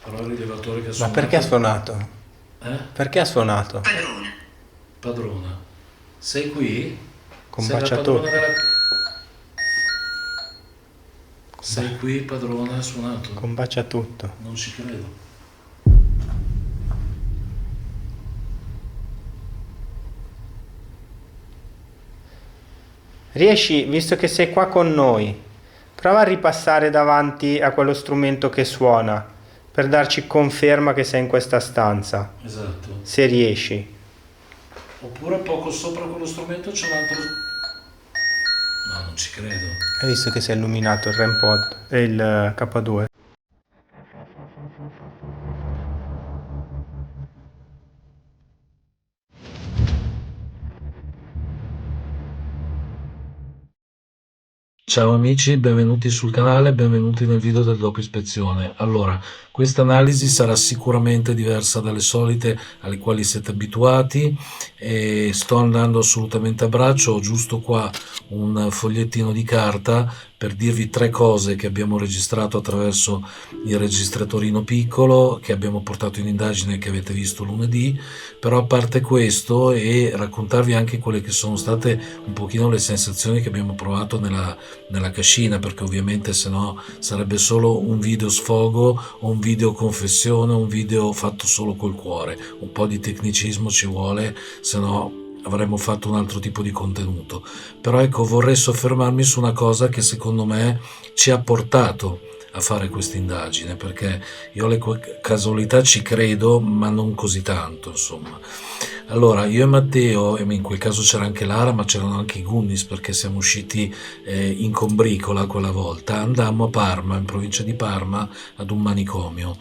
Però il rilevatore che ha Ma perché ha suonato... suonato? Eh? Perché ha suonato? Padrona. Padrona. Sei qui? Sei la Combacia padrona tutto. della... Sei qui, padrona, ha suonato? Combacia tutto. Non ci credo. Riesci, visto che sei qua con noi, prova a ripassare davanti a quello strumento che suona per darci conferma che sei in questa stanza, Esatto. se riesci. Oppure poco sopra quello strumento c'è un altro... No, non ci credo. Hai visto che si è illuminato il REM pod e il K2? Ciao amici, benvenuti sul canale, benvenuti nel video del dopo ispezione. Allora, questa analisi sarà sicuramente diversa dalle solite alle quali siete abituati e sto andando assolutamente a braccio, ho giusto qua un fogliettino di carta per dirvi tre cose che abbiamo registrato attraverso il registratorino piccolo che abbiamo portato in indagine che avete visto lunedì, però a parte questo e raccontarvi anche quelle che sono state un pochino le sensazioni che abbiamo provato nella cascina, perché ovviamente se no sarebbe solo un video sfogo o un video confessione, un video fatto solo col cuore. Un po' di tecnicismo ci vuole, se no avremmo fatto un altro tipo di contenuto. Però ecco, vorrei soffermarmi su una cosa che secondo me ci ha portato a fare questa indagine, perché io alle casualità ci credo, ma non così tanto, insomma. Allora, io e Matteo, e in quel caso c'era anche Lara, ma c'erano anche i Gunnis, perché siamo usciti in combricola quella volta, andammo a Parma, in provincia di Parma, ad un manicomio,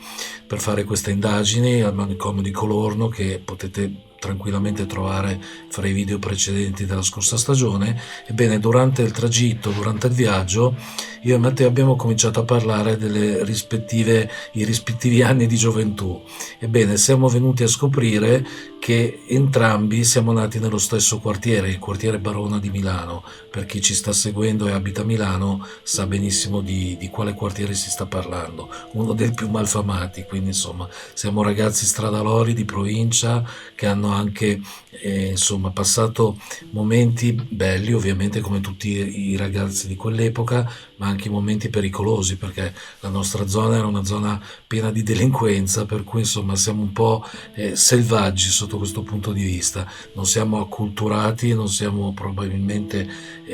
per fare questa indagine al manicomio di Colorno, che potete tranquillamente trovare fra i video precedenti della scorsa stagione. Ebbene, durante il tragitto, durante il viaggio, io e Matteo abbiamo cominciato a parlare i rispettivi anni di gioventù. Ebbene, siamo venuti a scoprire che entrambi siamo nati nello stesso quartiere, il quartiere Barona di Milano. Per chi ci sta seguendo e abita a Milano sa benissimo di quale quartiere si sta parlando, uno dei più malfamati, quindi insomma siamo ragazzi stradalori di provincia che hanno anche insomma passato momenti belli, ovviamente come tutti i ragazzi di quell'epoca, ma anche momenti pericolosi, perché la nostra zona era una zona piena di delinquenza, per cui insomma siamo un po' selvaggi sotto questo punto di vista. Non siamo acculturati, non siamo probabilmente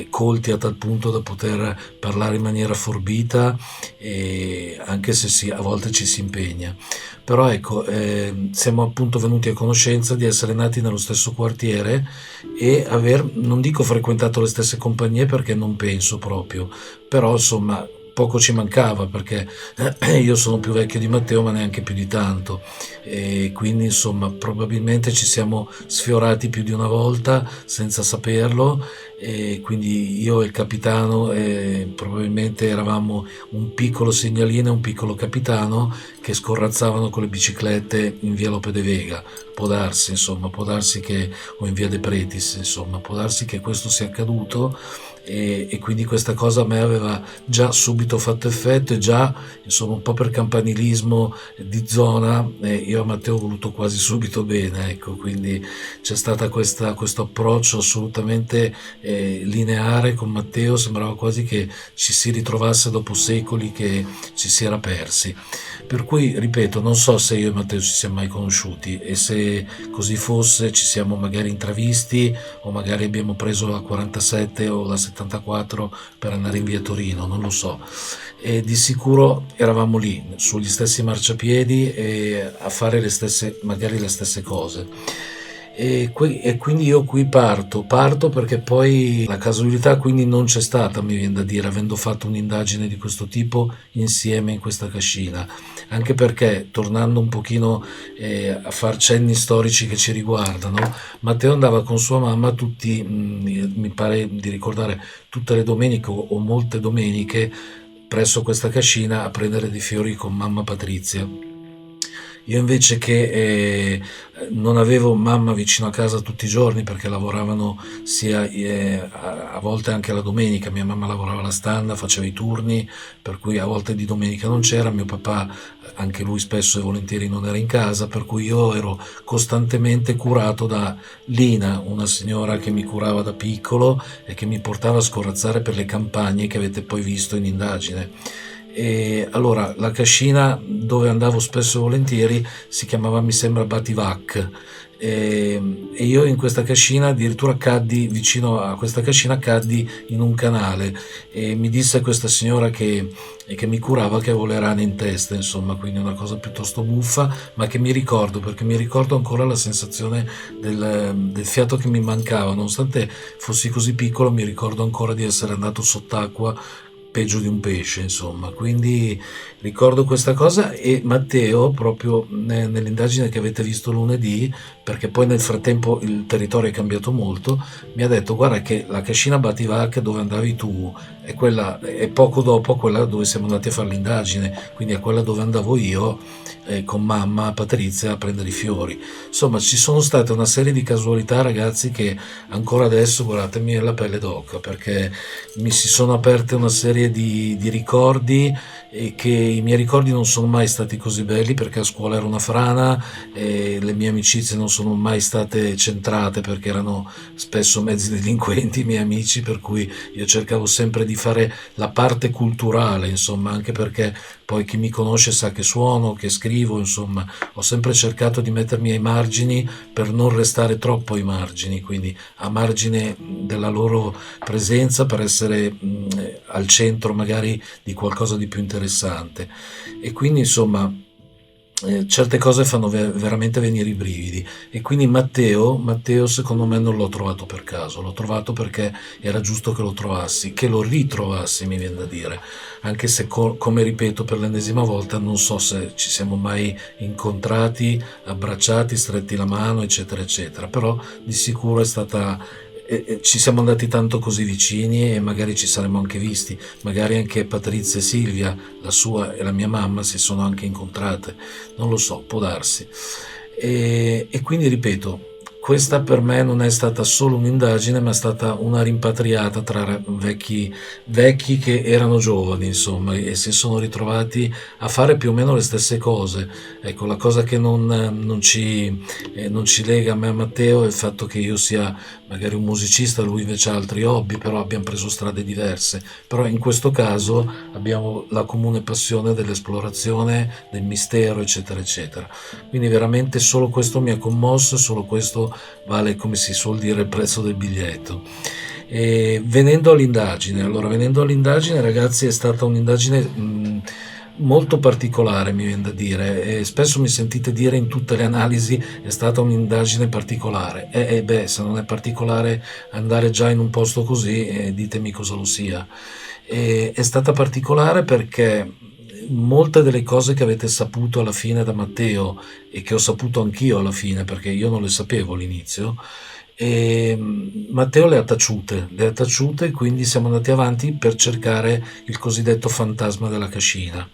colti a tal punto da poter parlare in maniera forbita, anche se a volte ci si impegna. Però ecco, siamo appunto venuti a conoscenza di essere nati nello stesso quartiere e aver, non dico frequentato le stesse compagnie perché non penso proprio, però insomma poco ci mancava, perché io sono più vecchio di Matteo ma neanche più di tanto, e quindi insomma probabilmente ci siamo sfiorati più di una volta senza saperlo, e quindi io e il capitano probabilmente eravamo un piccolo segnalino e un piccolo capitano che scorrazzavano con le biciclette in via Lope de Vega. Può darsi, insomma, può darsi che, o in via De Pretis, insomma, può darsi che questo sia accaduto, e quindi questa cosa a me aveva già subito fatto effetto, e già insomma un po' per campanilismo di zona, io a Matteo ho voluto quasi subito bene, ecco, quindi c'è stata questo approccio assolutamente lineare con Matteo, sembrava quasi che ci si ritrovasse dopo secoli che ci si era persi. Per cui, ripeto, non so se io e Matteo ci siamo mai conosciuti, e se così fosse ci siamo magari intravisti o magari abbiamo preso la 47 o la 74 per andare in via Torino, non lo so. E di sicuro eravamo lì, sugli stessi marciapiedi e a fare magari le stesse cose. E quindi io qui parto perché poi la casualità quindi non c'è stata, mi viene da dire, avendo fatto un'indagine di questo tipo insieme in questa cascina, anche perché tornando un pochino a far cenni storici che ci riguardano, Matteo andava con sua mamma tutti, mi pare di ricordare, tutte le domeniche o molte domeniche presso questa cascina a prendere dei fiori con mamma Patrizia, Io invece che non avevo mamma vicino a casa tutti i giorni perché lavoravano sia a volte anche la domenica, mia mamma lavorava alla standa, faceva i turni, per cui a volte di domenica non c'era, mio papà anche lui spesso e volentieri non era in casa, per cui io ero costantemente curato da Lina, una signora che mi curava da piccolo e che mi portava a scorazzare per le campagne che avete poi visto in indagine. E allora la cascina dove andavo spesso e volentieri si chiamava, mi sembra, Bativac, e io in questa cascina addirittura caddi, vicino a questa cascina caddi in un canale, e mi disse questa signora che mi curava che avevo le rane in testa, insomma, quindi una cosa piuttosto buffa, ma che mi ricordo perché mi ricordo ancora la sensazione del fiato che mi mancava, nonostante fossi così piccolo mi ricordo ancora di essere andato sott'acqua peggio di un pesce, insomma. Quindi ricordo questa cosa, e Matteo, proprio nell'indagine che avete visto lunedì, perché poi nel frattempo il territorio è cambiato molto, mi ha detto: guarda che la cascina Bativac dove andavi tu è quella, è poco dopo quella dove siamo andati a fare l'indagine, quindi è quella dove andavo io con mamma Patrizia a prendere i fiori. Insomma, ci sono state una serie di casualità, ragazzi, che ancora adesso, guardatemi, la pelle d'oca, perché mi si sono aperte una serie di ricordi, e che i miei ricordi non sono mai stati così belli perché a scuola ero una frana, e le mie amicizie non sono mai state centrate perché erano spesso mezzi delinquenti i miei amici, per cui io cercavo sempre di fare la parte culturale, insomma, anche perché poi chi mi conosce sa che suono, che scrivo, insomma, ho sempre cercato di mettermi ai margini per non restare troppo ai margini, quindi a margine della loro presenza, per essere al centro magari di qualcosa di più interessante. E quindi insomma certe cose fanno veramente venire i brividi, e quindi Matteo secondo me non l'ho trovato per caso, l'ho trovato perché era giusto che lo trovassi, che lo ritrovassi, mi viene da dire, anche se come ripeto per l'ennesima volta, non so se ci siamo mai incontrati, abbracciati, stretti la mano, eccetera eccetera, però di sicuro è stata, ci siamo andati tanto così vicini, e magari ci saremmo anche visti, magari anche Patrizia e Silvia, la sua e la mia mamma, si sono anche incontrate, non lo so, può darsi. E quindi ripeto, questa per me non è stata solo un'indagine, ma è stata una rimpatriata tra vecchi che erano giovani, insomma, e si sono ritrovati a fare più o meno le stesse cose. Ecco, la cosa che non ci lega a me e a Matteo è il fatto che io sia magari un musicista, lui invece ha altri hobby, però abbiamo preso strade diverse. Però in questo caso abbiamo la comune passione dell'esplorazione, del mistero, eccetera, eccetera. Quindi veramente solo questo mi ha commosso, e solo questo vale, come si suol dire, il prezzo del biglietto. E venendo all'indagine, ragazzi, è stata un'indagine molto particolare, mi viene da dire, e spesso mi sentite dire in tutte le analisi è stata un'indagine particolare, e beh, se non è particolare andare già in un posto così, ditemi cosa lo sia. È stata particolare perché molte delle cose che avete saputo alla fine da Matteo, e che ho saputo anch'io alla fine perché io non le sapevo all'inizio, e Matteo le ha taciute, quindi siamo andati avanti per cercare il cosiddetto fantasma della cascina.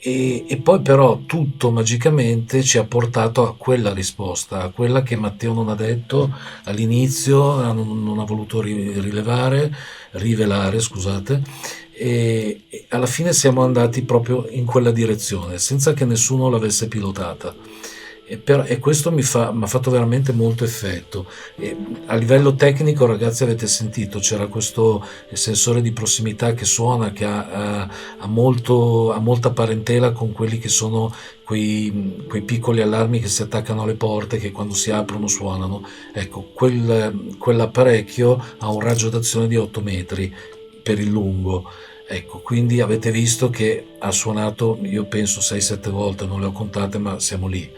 E poi però tutto magicamente ci ha portato a quella risposta, a quella che Matteo non ha detto all'inizio, non ha voluto rivelare, scusate, e alla fine siamo andati proprio in quella direzione, senza che nessuno l'avesse pilotata. E questo mi ha fatto veramente molto effetto. E a livello tecnico, ragazzi, avete sentito, c'era questo sensore di prossimità che suona, che ha molta parentela con quelli che sono quei piccoli allarmi che si attaccano alle porte, che quando si aprono suonano. Ecco, quell'apparecchio ha un raggio d'azione di 8 metri per il lungo. Ecco, quindi avete visto che ha suonato, io penso 6-7 volte, non le ho contate, ma siamo lì.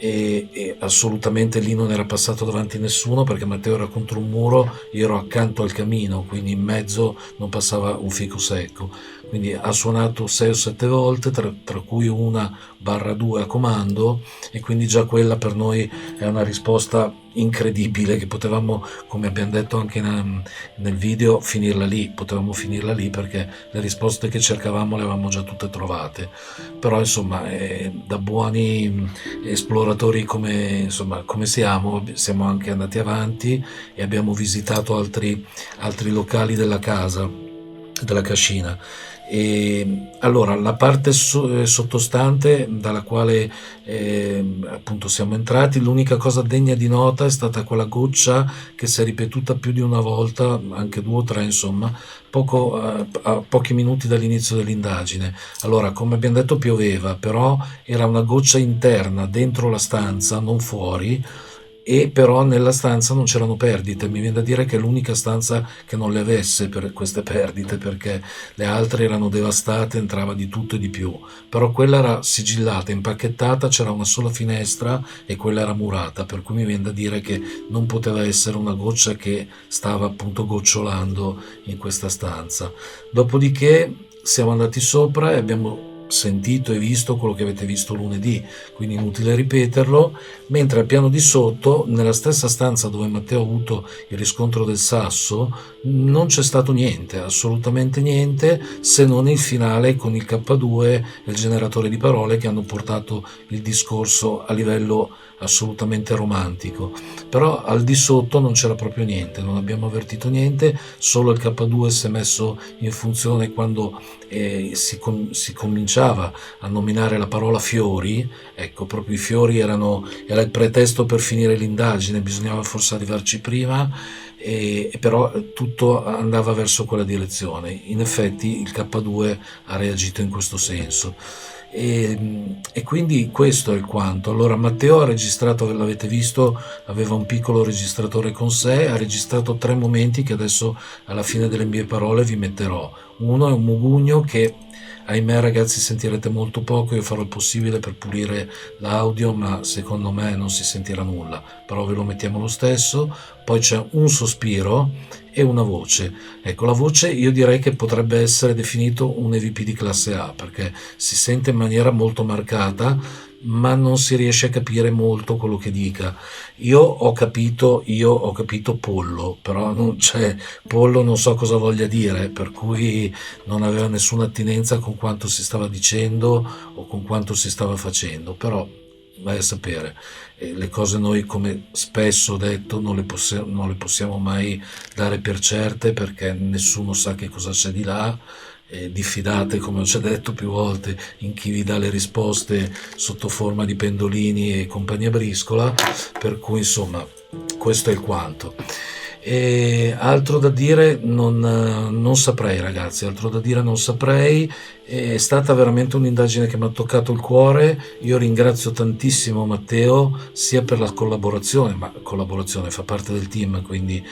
E assolutamente lì non era passato davanti nessuno, perché Matteo era contro un muro, io ero accanto al camino, quindi in mezzo non passava un fico secco. quindi ha suonato 6 o 7 volte, tra cui 1/2 a comando, e quindi già quella per noi è una risposta incredibile, che potevamo, come abbiamo detto anche nel video, potevamo finirla lì perché le risposte che cercavamo le avevamo già tutte trovate. Però insomma, da buoni esploratori come siamo anche andati avanti e abbiamo visitato altri locali della casa, della cascina. E allora la parte sottostante dalla quale appunto siamo entrati, l'unica cosa degna di nota è stata quella goccia che si è ripetuta più di una volta, anche 2 o 3 insomma, a pochi minuti dall'inizio dell'indagine. Allora, come abbiamo detto, pioveva, però era una goccia interna dentro la stanza, non fuori, e però nella stanza non c'erano perdite. Mi viene da dire che è l'unica stanza che non le avesse per queste perdite, perché le altre erano devastate, entrava di tutto e di più. Però quella era sigillata, impacchettata, c'era una sola finestra e quella era murata, per cui mi viene da dire che non poteva essere una goccia che stava appunto gocciolando in questa stanza. Dopodiché siamo andati sopra e abbiamo sentito e visto quello che avete visto lunedì, quindi inutile ripeterlo, mentre al piano di sotto, nella stessa stanza dove Matteo ha avuto il riscontro del sasso, non c'è stato niente, assolutamente niente, se non il finale con il K2 e il generatore di parole che hanno portato il discorso a livello assolutamente romantico. Però al di sotto non c'era proprio niente, non abbiamo avvertito niente, solo il K2 si è messo in funzione quando si cominciava a nominare la parola fiori. Ecco, proprio i fiori era il pretesto per finire l'indagine, bisognava forse arrivarci prima, e però tutto andava verso quella direzione. In effetti il K2 ha reagito in questo senso. E quindi questo è il quanto. Allora Matteo ha registrato, l'avete visto, aveva un piccolo registratore con sé, ha registrato 3 momenti che adesso alla fine delle mie parole vi metterò. Uno è un mugugno che, ahimè ragazzi, sentirete molto poco. Io farò il possibile per pulire l'audio, ma secondo me non si sentirà nulla, però ve lo mettiamo lo stesso. Poi c'è un sospiro e una voce. Ecco, la voce io direi che potrebbe essere definito un EVP di classe A, perché si sente in maniera molto marcata, ma non si riesce a capire molto quello che dica. Io ho capito pollo, però non c'è pollo, non so cosa voglia dire, per cui non aveva nessuna attinenza con quanto si stava dicendo o con quanto si stava facendo. Però vai a sapere. Le cose noi, come spesso ho detto, non le possiamo mai dare per certe, perché nessuno sa che cosa c'è di là. Diffidate, come ho già detto più volte, in chi vi dà le risposte sotto forma di pendolini e compagnia briscola, per cui insomma questo è il quanto. E altro da dire non saprei ragazzi, altro da dire non saprei. È stata veramente un'indagine che mi ha toccato il cuore. Io ringrazio tantissimo Matteo sia per la collaborazione, ma collaborazione fa parte del team, quindi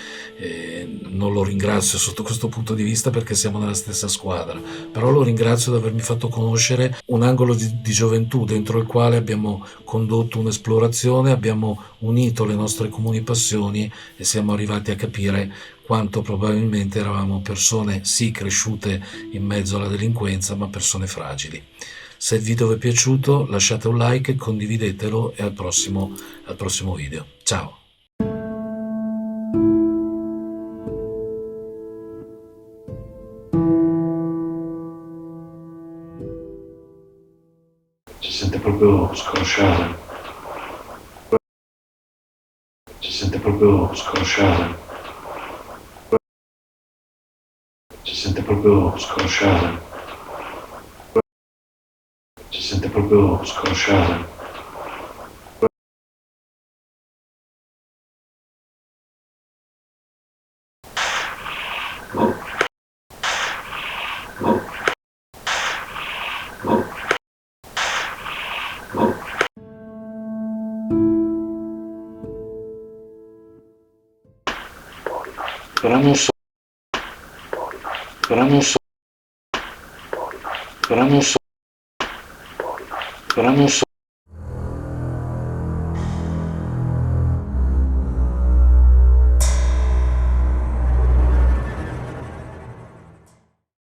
non lo ringrazio sotto questo punto di vista perché siamo nella stessa squadra, però lo ringrazio di avermi fatto conoscere un angolo di gioventù dentro il quale abbiamo condotto un'esplorazione, abbiamo unito le nostre comuni passioni e siamo arrivati a capire quanto probabilmente eravamo persone sì cresciute in mezzo alla delinquenza, ma persone fragili. Se il video vi è piaciuto lasciate un like, condividetelo e al prossimo video. Ciao! Si sente proprio scrosciare. Si sente proprio scrosciare. Si sente proprio scrosciare. Si sente proprio scrosciare. Però non so, però non so, però non so, però non so.